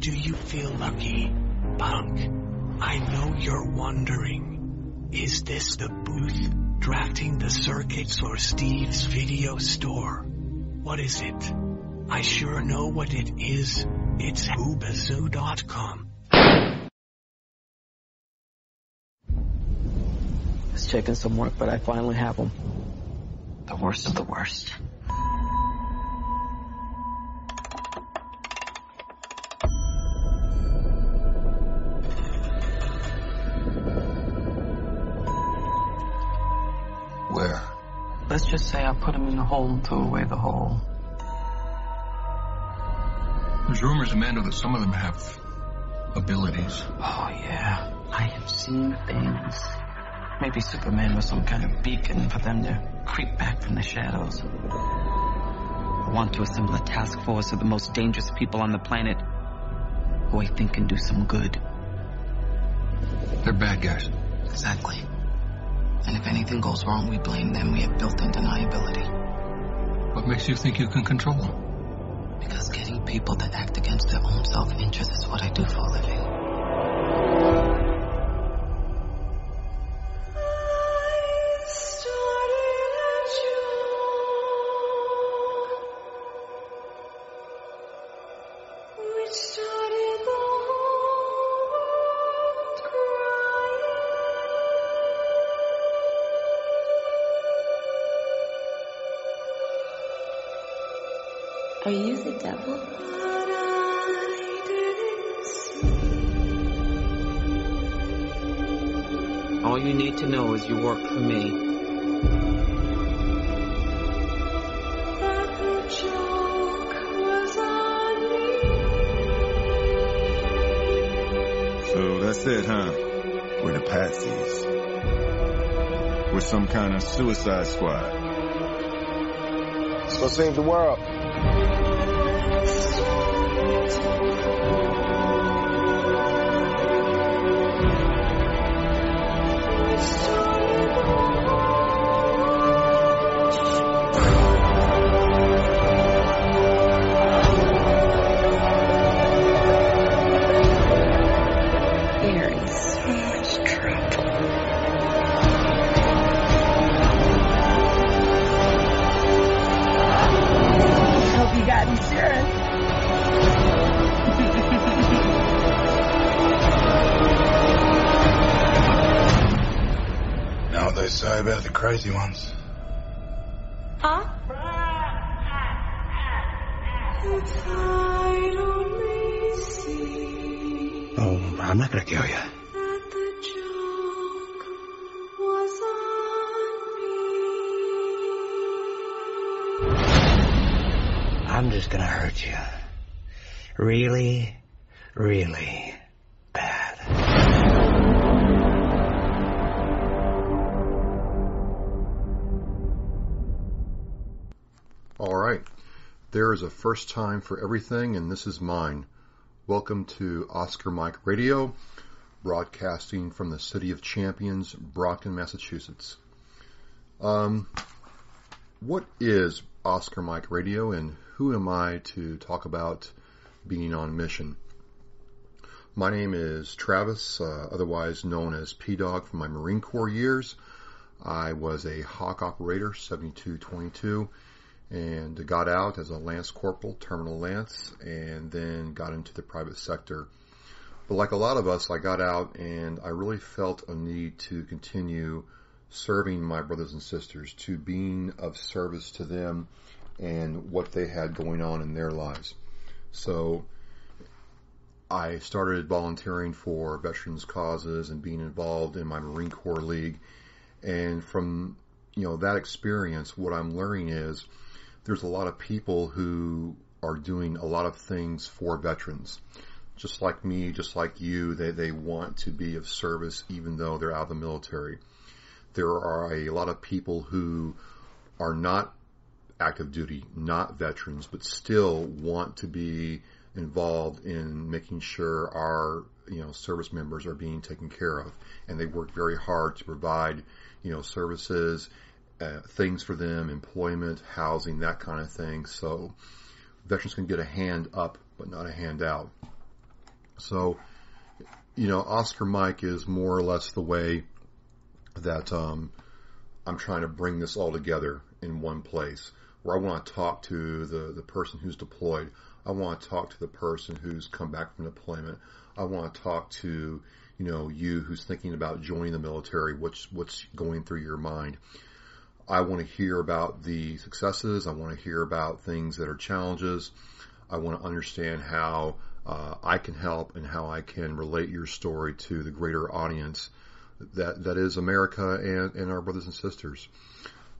Do you feel lucky, punk? I know you're wondering, is this the booth, drafting the circuits or Steve's video store? What is it? I sure know what it is. It's hoobazoo.com. It's taking some work, but I finally have them. The worst of the worst. Where? Let's just say I put him in the hole and threw away the hole. There's rumors, Amanda, that some of them have abilities. Oh, yeah. I have seen things. Maybe Superman was some kind of beacon for them to creep back from the shadows. I want to assemble a task force of the most dangerous people on the planet who I think can do some good. They're bad guys. Exactly. And if anything goes wrong, we blame them. We have built-in deniability. What makes you think you can control them? Because getting people to act against their own self-interest is what I do for a living. Are you the devil? All you need to know is you work for me. So that's it, huh? We're the patsies. We're some kind of suicide squad. Let's go save the world. You're in so much trouble. Hope you got insurance. Know what they say about the crazy ones? Huh? Oh, I'm not gonna kill you. I'm just gonna hurt you. Really, really bad. All right. There is a first time for everything, and this is mine. Welcome to Oscar Mike Radio, broadcasting from the City of Champions, Brockton, Massachusetts. What is Oscar Mike Radio, and who am I to talk about being on mission? My name is Travis, otherwise known as P-Dog from my Marine Corps years. I was a Hawk operator, 7222, and got out as a Lance Corporal, Terminal Lance, and then got into the private sector. But like a lot of us, I got out and I really felt a need to continue serving my brothers and sisters, to being of service to them and what they had going on in their lives. So I started volunteering for veterans causes and being involved in my Marine Corps League. And from, that experience, what I'm learning is there's a lot of people who are doing a lot of things for veterans. Just like me, just like you, they want to be of service even though they're out of the military. There are a lot of people who are not active duty, not veterans, but still want to be involved in making sure our, service members are being taken care of. And they work very hard to provide, services, things for them, employment, housing, that kind of thing. So veterans can get a hand up, but not a hand out. So, Oscar Mike is more or less the way that I'm trying to bring this all together in one place, where I want to talk to the person who's deployed. I want to talk to the person who's come back from deployment. I want to talk to, you who's thinking about joining the military, what's going through your mind. I want to hear about the successes. I want to hear about things that are challenges. I want to understand how I can help and how I can relate your story to the greater audience that is America and our brothers and sisters.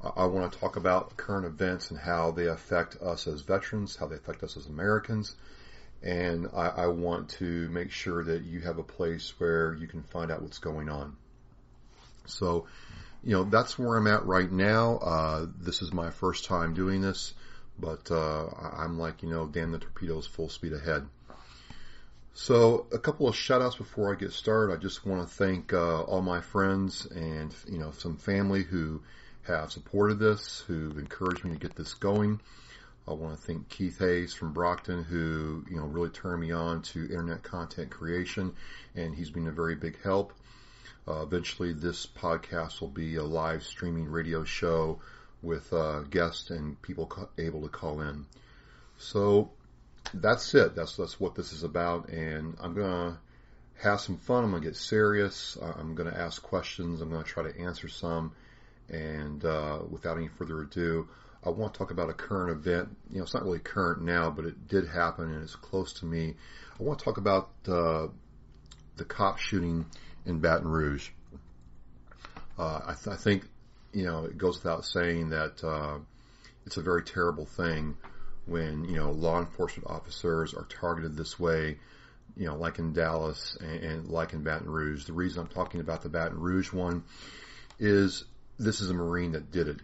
I want to talk about current events and how they affect us as veterans, how they affect us as Americans. And I want to make sure that you have a place where you can find out what's going on. So, that's where I'm at right now. This is my first time doing this, but I'm like, damn the torpedoes, full speed ahead. So a couple of shout outs before I get started. I just want to thank all my friends and, some family who have supported this, who've encouraged me to get this going. I want to thank Keith Hayes from Brockton, who, really turned me on to internet content creation, and he's been a very big help. Eventually this podcast will be a live streaming radio show with guests and people able to call in. So that's it. That's what this is about, and I'm going to have some fun. I'm going to get serious. I'm going to ask questions. I'm going to try to answer some, and without any further ado, I want to talk about a current event. It's not really current now, but it did happen, and it's close to me. I want to talk about the cop shooting in Baton Rouge. I think, it goes without saying that it's a very terrible thing when, law enforcement officers are targeted this way, like in Dallas and like in Baton Rouge. The reason I'm talking about the Baton Rouge one is this is a Marine that did it.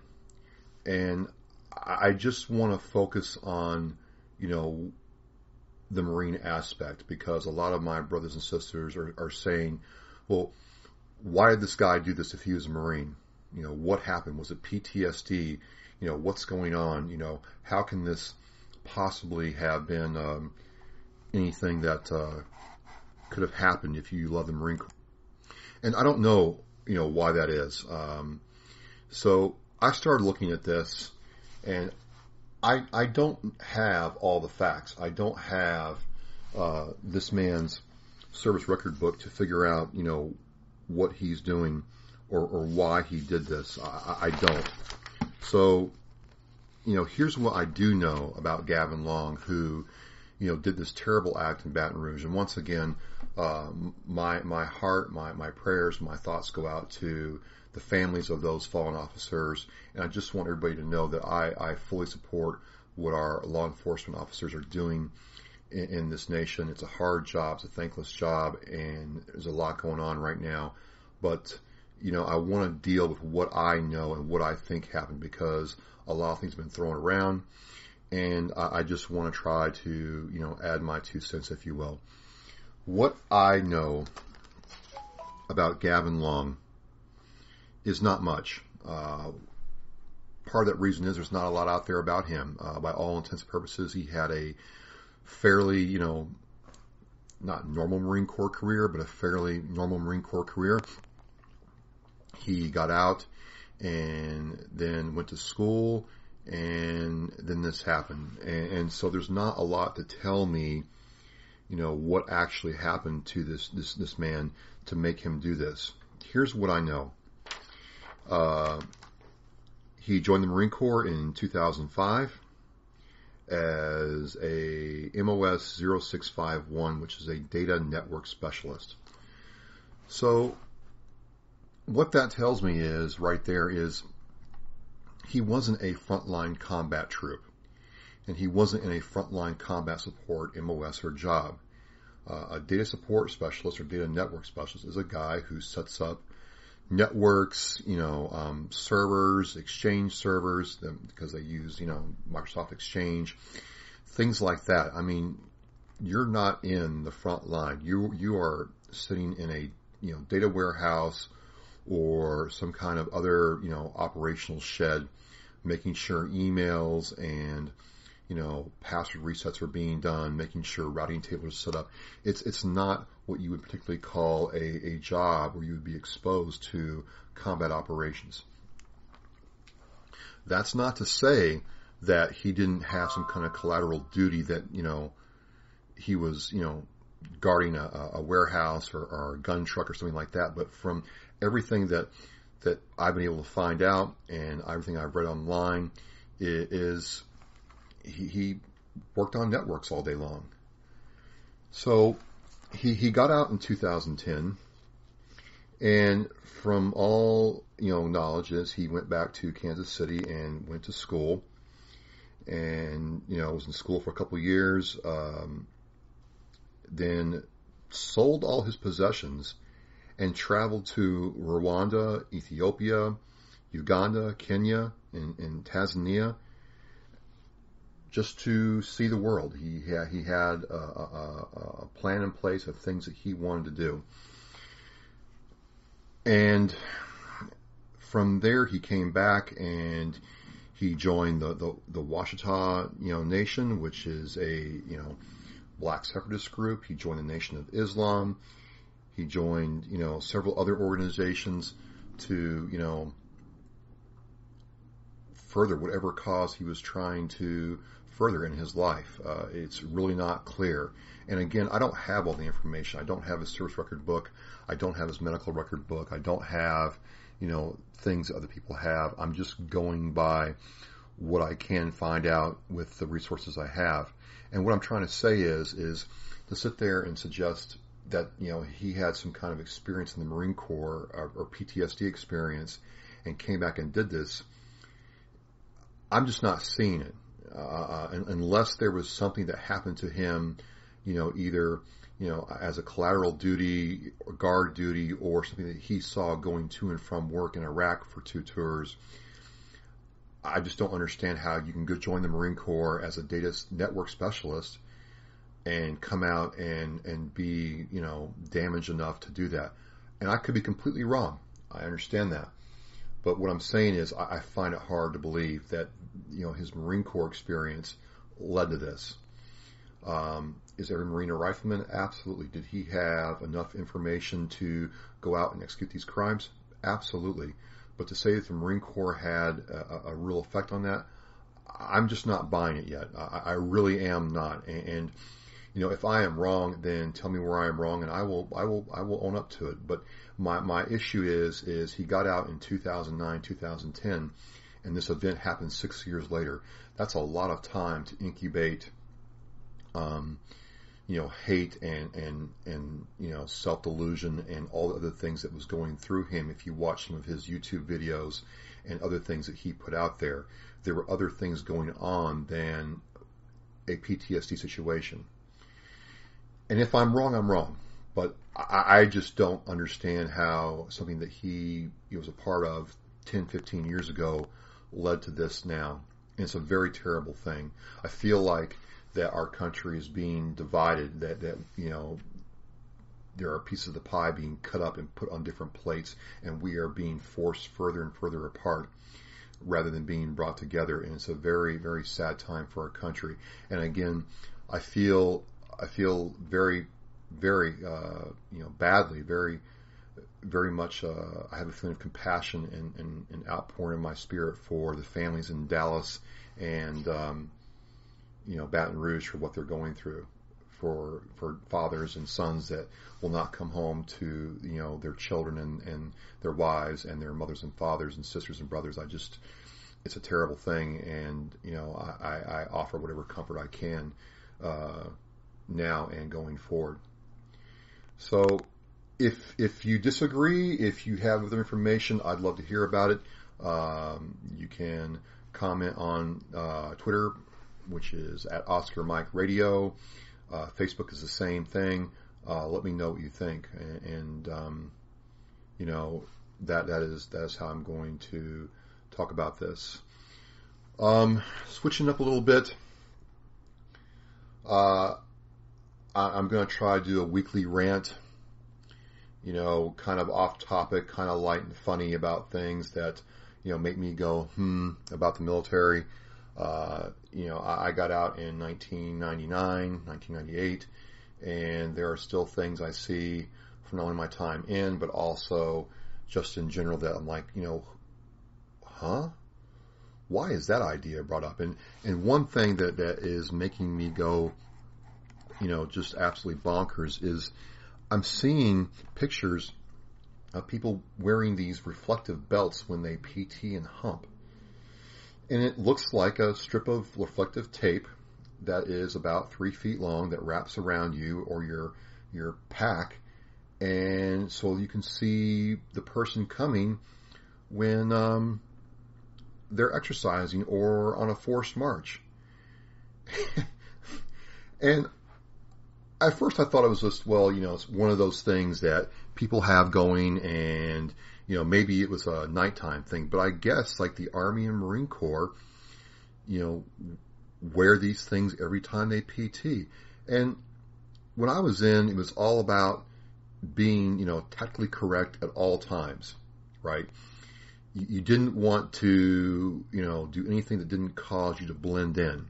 And I just want to focus on, the Marine aspect, because a lot of my brothers and sisters are saying, well, why did this guy do this if he was a Marine? What happened? Was it PTSD? What's going on? How can this possibly have been anything that could have happened if you love the Marine Corps? And I don't know, why that is. So I started looking at this, and I don't have all the facts. I don't have this man's service record book to figure out, what he's doing or why he did this. I don't. So, here's what I do know about Gavin Long, who, did this terrible act in Baton Rouge. And once again, my heart, my prayers, my thoughts go out to the families of those fallen officers. And I just want everybody to know that I fully support what our law enforcement officers are doing in this nation. It's a hard job. It's a thankless job, and there's a lot going on right now. But, I want to deal with what I know and what I think happened, because a lot of things have been thrown around, and I just want to try to, add my 2 cents, if you will. What I know about Gavin Long is not much. Part of that reason is there's not a lot out there about him. By all intents and purposes, he had a fairly, not normal Marine Corps career, but a fairly normal Marine Corps career. He got out and then went to school, and then this happened. And so there's not a lot to tell me, what actually happened to this man to make him do this. Here's what I know. He joined the Marine Corps in 2005 as a MOS 0651, which is a data network specialist. So what that tells me is, right there, is he wasn't a frontline combat troop, and he wasn't in a frontline combat support MOS or job. A data support specialist or data network specialist is a guy who sets up networks, servers, Exchange servers, because they use, Microsoft Exchange, things like that. I mean, you're not in the front line. You are sitting in a, data warehouse or some kind of other, operational shed, making sure emails and, password resets were being done, making sure routing tables are set up. It's not what you would particularly call a job where you would be exposed to combat operations. That's not to say that he didn't have some kind of collateral duty that, he was, guarding a warehouse or a gun truck or something like that. But from everything that I've been able to find out and everything I've read online is he worked on networks all day long. So he got out in 2010, and from all knowledge is he went back to Kansas City and went to school, and was in school for a couple of years. Then sold all his possessions and traveled to Rwanda, Ethiopia, Uganda, Kenya, and Tanzania, just to see the world. He had a plan in place of things that he wanted to do. And from there, he came back and he joined the Washita, Nation, which is a, black separatist group. He joined the Nation of Islam. He joined, several other organizations to, further whatever cause he was trying to further in his life. It's really not clear. And again, I don't have all the information. I don't have his service record book. I don't have his medical record book. I don't have, things other people have. I'm just going by what I can find out with the resources I have. And what I'm trying to say is to sit there and suggest that, he had some kind of experience in the Marine Corps or PTSD experience and came back and did this. I'm just not seeing it. Unless there was something that happened to him, either, as a collateral duty or guard duty or something that he saw going to and from work in Iraq for 2 tours. I just don't understand how you can go join the Marine Corps as a data network specialist and come out and be, damaged enough to do that. And I could be completely wrong. I understand that. But what I'm saying is I find it hard to believe that, his Marine Corps experience led to this. Is every Marine a rifleman? Absolutely. Did he have enough information to go out and execute these crimes? Absolutely. But to say that the Marine Corps had a real effect on that, I'm just not buying it yet. I really am not. And if I am wrong, then tell me where I am wrong, and I will own up to it. But my issue is he got out in 2009, 2010, and this event happened 6 years later. That's a lot of time to incubate, hate and self-delusion and all the other things that was going through him. If you watch some of his YouTube videos and other things that he put out there were other things going on than a PTSD situation. And if I'm wrong, I'm wrong. But I just don't understand how something that he was a part of 10, 15 years ago led to this now. And it's a very terrible thing. I feel like that our country is being divided, that there are pieces of the pie being cut up and put on different plates, and we are being forced further and further apart rather than being brought together. And it's a very, very sad time for our country. And again, I feel very, very, badly, very, very much, I have a feeling of compassion and outpouring in my spirit for the families in Dallas and, Baton Rouge for what they're going through, for fathers and sons that will not come home to, their children and their wives and their mothers and fathers and sisters and brothers. It's a terrible thing. And, I offer whatever comfort I can, now and going forward. So if you disagree, if you have other information, I'd love to hear about it. You can comment on Twitter, which is at Ocsar Mike Radio. Facebook is the same thing. Let me know what you think, and that is how I'm going to talk about this. Switching up a little bit. I'm going to try to do a weekly rant, kind of off topic, kind of light and funny about things that, make me go, about the military. I got out in 1999, 1998, and there are still things I see from not only my time in, but also just in general that I'm like, huh? Why is that idea brought up? And one thing that is making me go, just absolutely bonkers is I'm seeing pictures of people wearing these reflective belts when they PT and hump. And it looks like a strip of reflective tape that is about 3 feet long that wraps around you or your pack. And so you can see the person coming when they're exercising or on a forced march. And at first I thought it was just, it's one of those things that people have going and, maybe it was a nighttime thing. But I guess like the Army and Marine Corps, wear these things every time they PT. And when I was in, it was all about being, tactically correct at all times, right? You didn't want to, do anything that didn't cause you to blend in.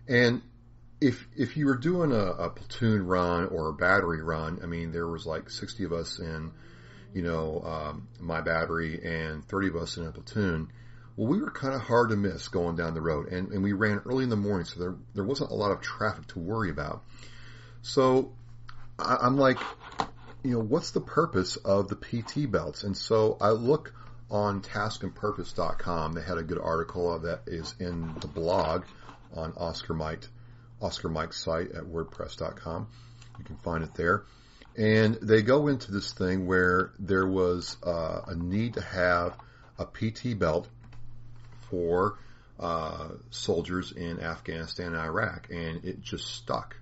And if you were doing a platoon run or a battery run, I mean, there was like 60 of us in, my battery and 30 of us in a platoon. Well, we were kind of hard to miss going down the road, and we ran early in the morning, so there wasn't a lot of traffic to worry about. So I'm like, what's the purpose of the PT belts? And so I look on taskandpurpose.com. They had a good article that is in the blog on Oscar Mike's site at wordpress.com. You can find it there. And they go into this thing where there was a need to have a PT belt for soldiers in Afghanistan and Iraq, and it just stuck.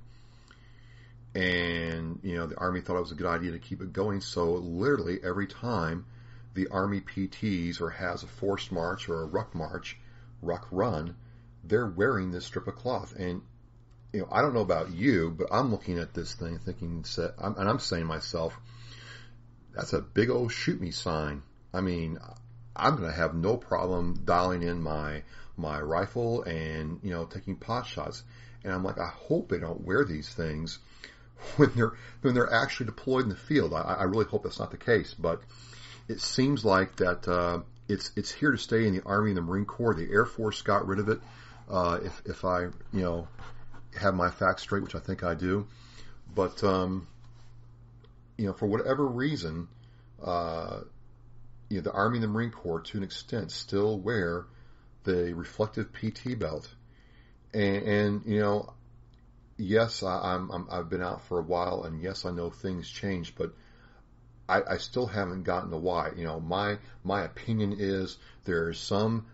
And, the Army thought it was a good idea to keep it going, so literally every time the Army PTs or has a forced march or a ruck run, they're wearing this strip of cloth. And, I don't know about you, but I'm looking at this thing thinking, and I'm saying to myself, that's a big old shoot me sign. I mean, I'm going to have no problem dialing in my rifle and, taking pot shots. And I'm like, I hope they don't wear these things when they're actually deployed in the field. I really hope that's not the case, but it seems like that it's here to stay in the Army and the Marine Corps. The Air Force got rid of it. If I have my facts straight, which I think I do, but for whatever reason, the Army and the Marine Corps, to an extent, still wear the reflective PT belt, and yes, I've been out for a while, and yes, I know things change, but I still haven't gotten the why. My opinion is there's some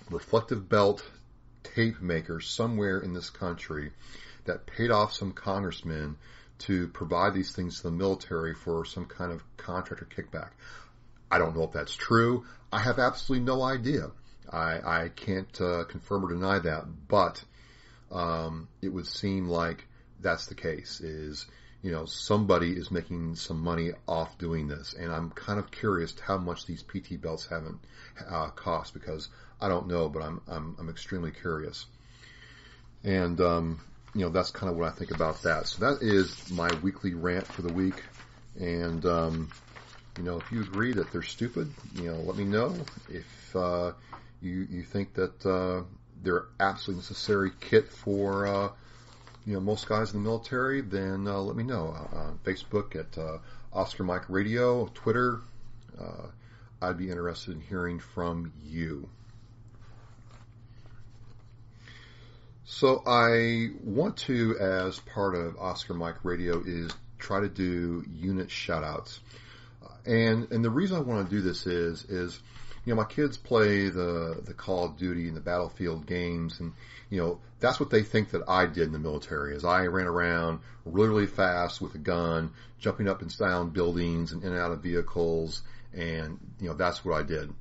reflective belt tape maker somewhere in this country that paid off some congressmen to provide these things to the military for some kind of contract or kickback. I don't know if that's true. I have absolutely no idea. I can't confirm or deny that, but it would seem like that's the case, is, somebody is making some money off doing this. And I'm kind of curious how much these PT belts haven't cost, because I don't know, but I'm extremely curious. And, that's kind of what I think about that. So that is my weekly rant for the week. And, if you agree that they're stupid, let me know. If you think that they're absolutely necessary kit for, most guys in the military, then let me know. Facebook at Oscar Mike Radio, Twitter. I'd be interested in hearing from you. So I want to, as part of Oscar Mike Radio, is try to do unit shout-outs. And the reason I want to do this is my kids play the Call of Duty and the Battlefield games, and, that's what they think that I did in the military, is I ran around really, really fast with a gun, jumping up and down buildings and in and out of vehicles, and, that's what I did.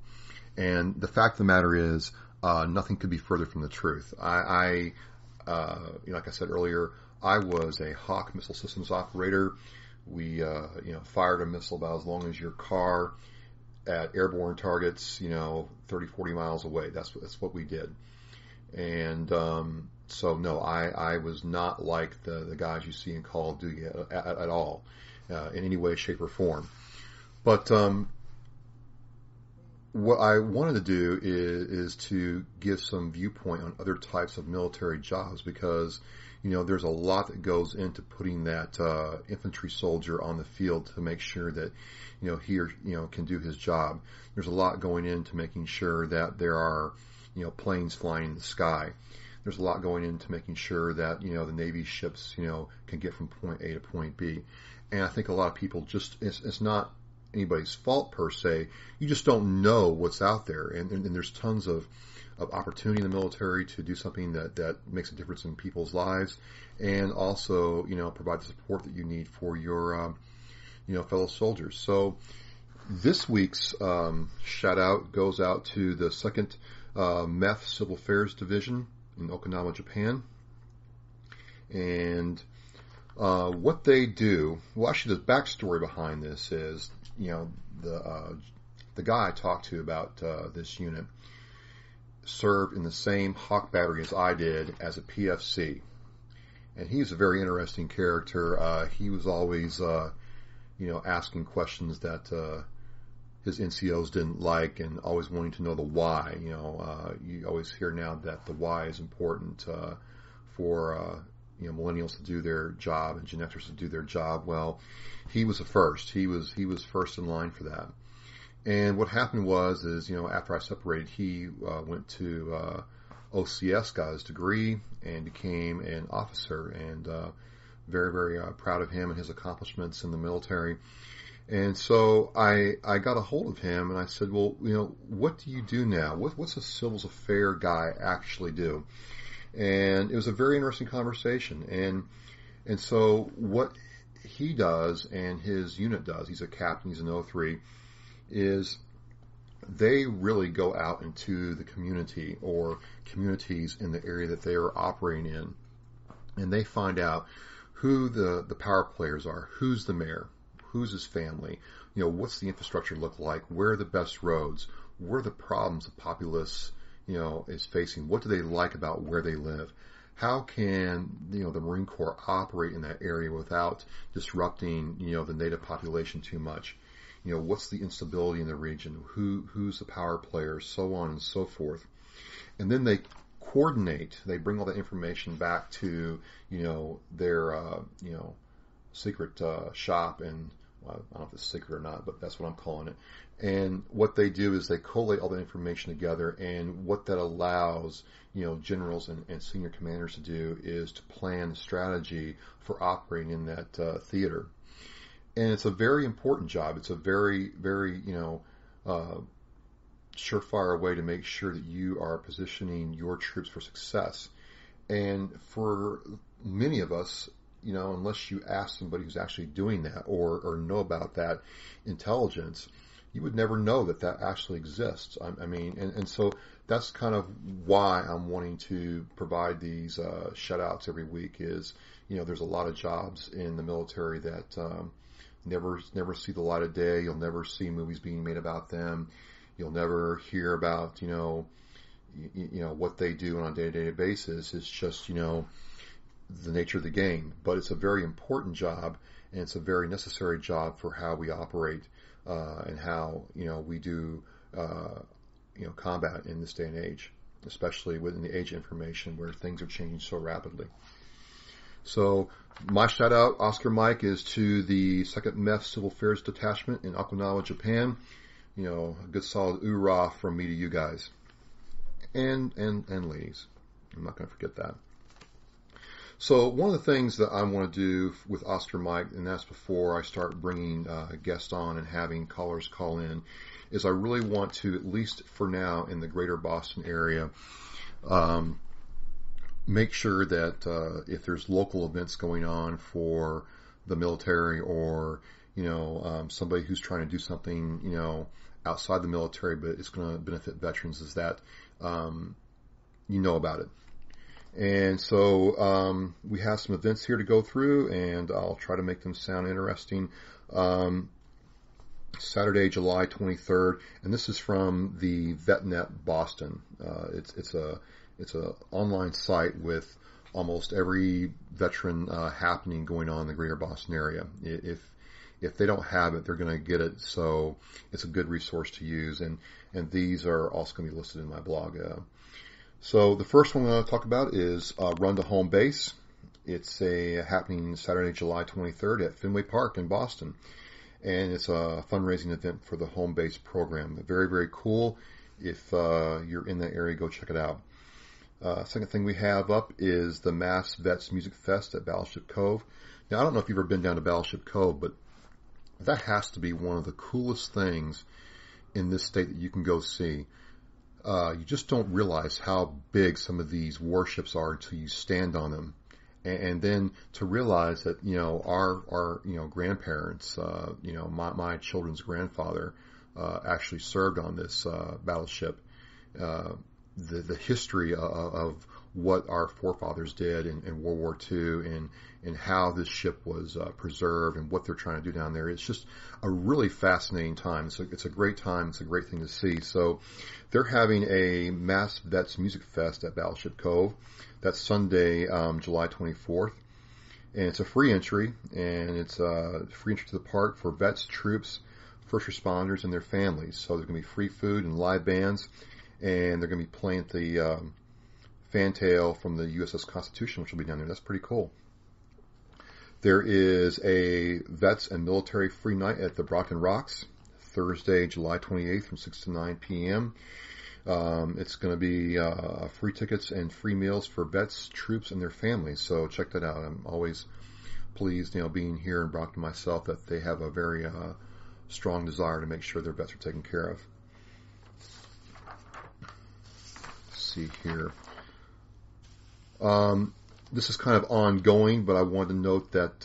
And the fact of the matter is, nothing could be further from the truth. Like I said earlier, I was a Hawk missile systems operator. We, fired a missile about as long as your car at airborne targets, 30, 40 miles away. That's what we did. And so no, I was not like the guys you see in Call of Duty at all, in any way, shape, or form. But what I wanted to do is to give some viewpoint on other types of military jobs, because there's a lot that goes into putting that infantry soldier on the field to make sure that he or can do his job. There's a lot going into making sure that there are planes flying in the sky. There's a lot going into making sure that the Navy ships can get from point A to point B. And I think a lot of people just it's not anybody's fault per se. You just don't know what's out there, and there's tons of opportunity in the military to do something that makes a difference in people's lives, and also provide the support that you need for your fellow soldiers. So this week's shout out goes out to the 2nd MEF Civil Affairs Division in Okinawa, Japan. And what they do, well, actually the backstory behind this is, the guy I talked to about this unit served in the same Hawk battery as I did as a PFC. And he's a very interesting character. He was always, asking questions that his NCOs didn't like, and always wanting to know the why. You always hear now that the why is important for millennials to do their job and Gen Xers to do their job. Well, he was the first. He was first in line for that. And what happened was after I separated, he went to OCS, got his degree, and became an officer. And very, very proud of him and his accomplishments in the military. And so I got a hold of him, and I said, well, what do you do now? What's a civil affairs guy actually do? And it was a very interesting conversation. And so what he does and his unit does, he's a captain, he's an 03, is they really go out into the community or communities in the area that they are operating in, and they find out who the power players are, who's the mayor, who's his family, what's the infrastructure look like, where are the best roads, where are the problems the populace is facing, what do they like about where they live, how can the Marine Corps operate in that area without disrupting the native population too much, what's the instability in the region, who's the power players, so on and so forth. And then they coordinate, they bring all that information back to their secret shop, and I don't know if it's secret or not, but that's what I'm calling it. And what they do is they collate all the information together, and what that allows generals and senior commanders to do is to plan the strategy for operating in that theater. And it's a very important job. It's a very, very surefire way to make sure that you are positioning your troops for success. And for many of us, unless you ask somebody who's actually doing that or know about that intelligence, you would never know that actually exists. And so that's kind of why I'm wanting to provide these shout-outs every week is, there's a lot of jobs in the military that never see the light of day. You'll never see movies being made about them. You'll never hear about, what they do on a day-to-day basis. It's just, the nature of the game. But it's a very important job, and it's a very necessary job for how we operate and how, we do, combat in this day and age, especially within the age of information where things are changing so rapidly. So my shout out, Ocsar Mike, is to the 2nd MEF Civil Affairs Detachment in Okinawa, Japan. A good solid oorah from me to you guys. And ladies. I'm not going to forget that. So one of the things that I want to do with Ocsar Mike, and that's before I start bringing guests on and having callers call in, is I really want to, at least for now in the greater Boston area, make sure that if there's local events going on for the military or, somebody who's trying to do something, outside the military, but it's going to benefit veterans, is that about it. And so we have some events here to go through, and I'll try to make them sound interesting. Saturday, July 23rd, and this is from the VetNet Boston. It's It's an online site with almost every veteran happening going on in the greater Boston area. If they don't have it, they're going to get it. So it's a good resource to use. And these are also going to be listed in my blog. So the first one I'm going to talk about is Run to Home Base. It's happening Saturday, July 23rd at Fenway Park in Boston. And it's a fundraising event for the Home Base program. Very, very cool. If you're in that area, go check it out. Second thing we have up is the Mass Vets Music Fest at Battleship Cove. Now, I don't know if you've ever been down to Battleship Cove, but that has to be one of the coolest things in this state that you can go see. You just don't realize how big some of these warships are until you stand on them. And then to realize that, our grandparents, my children's grandfather, actually served on this, battleship. The history of what our forefathers did in World War II and how this ship was preserved and what they're trying to do down there. It's just a really fascinating time. It's a great time. It's a great thing to see. So they're having a Mass Vets Music Fest at Battleship Cove. That's Sunday, July 24th. And it's a free entry, and it's a free entry to the park for vets, troops, first responders, and their families. So there's going to be free food and live bands, and they're going to be playing at the fantail from the USS Constitution, which will be down there. That's pretty cool. There is a Vets and Military Free Night at the Brockton Rocks, Thursday, July 28th from 6 to 9 p.m. It's going to be free tickets and free meals for vets, troops, and their families. So check that out. I'm always pleased, being here in Brockton myself, that they have a very strong desire to make sure their vets are taken care of. Let's see here. This is kind of ongoing, but I wanted to note that,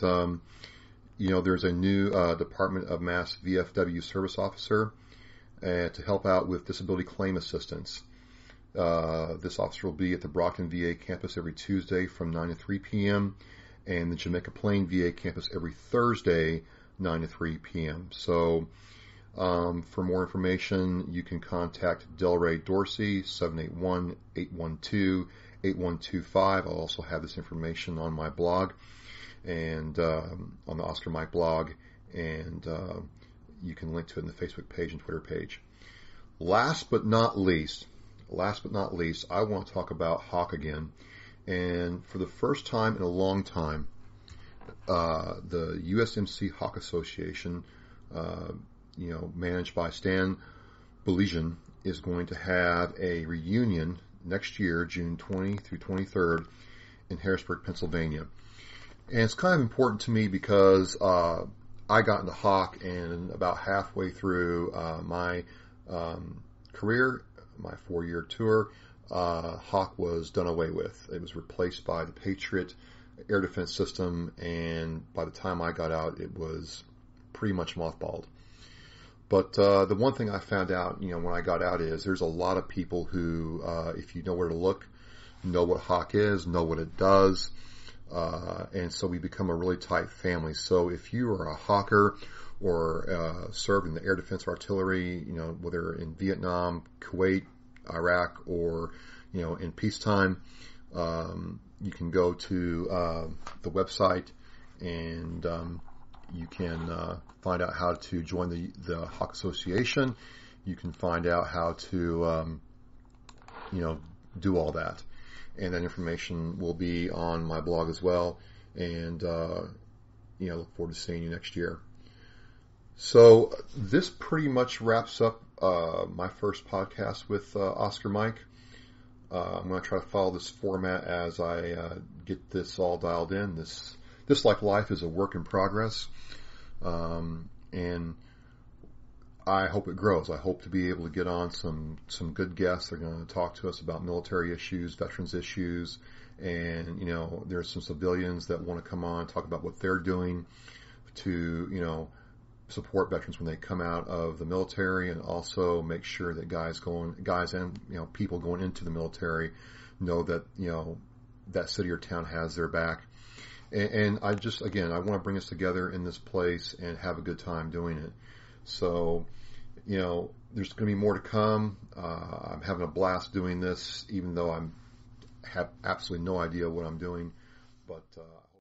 there's a new Department of Mass VFW service officer to help out with disability claim assistance. This officer will be at the Brockton VA campus every Tuesday from 9 to 3 p.m. and the Jamaica Plain VA campus every Thursday, 9 to 3 p.m. So for more information, you can contact Delray Dorsey, 781-812-8125. I'll also have this information on my blog and on the Oscar Mike blog, and you can link to it in the Facebook page and Twitter page. Last but not least, I want to talk about Hawk again. And for the first time in a long time, the USMC Hawk Association, managed by Stan Beligian, is going to have a reunion next year, June 20 through 23rd, in Harrisburg, Pennsylvania. And it's kind of important to me because I got into Hawk, and about halfway through my career, my 4-year tour, Hawk was done away with. It was replaced by the Patriot air defense system, and by the time I got out, it was pretty much mothballed. But the one thing I found out, when I got out is there's a lot of people who, if you know where to look, know what Hawk is, know what it does, and so we become a really tight family. So if you are a Hawker or served in the air defense artillery, whether in Vietnam, Kuwait, Iraq, or in peacetime, you can go to the website and you can find out how to join the Hawk Association. You can find out how to do all that, and that information will be on my blog as well. And look forward to seeing you next year. So this pretty much wraps up my first podcast with Oscar Mike. I'm going to try to follow this format as I get this all dialed in. This like life is a work in progress, and I hope it grows. I hope to be able to get on some good guests. They're going to talk to us about military issues, veterans issues, and there's some civilians that want to come on and talk about what they're doing to support veterans when they come out of the military, and also make sure that guys and people going into the military know that that city or town has their back. And I want to bring us together in this place and have a good time doing it. So, there's going to be more to come. I'm having a blast doing this, even though I'm have absolutely no idea what I'm doing, but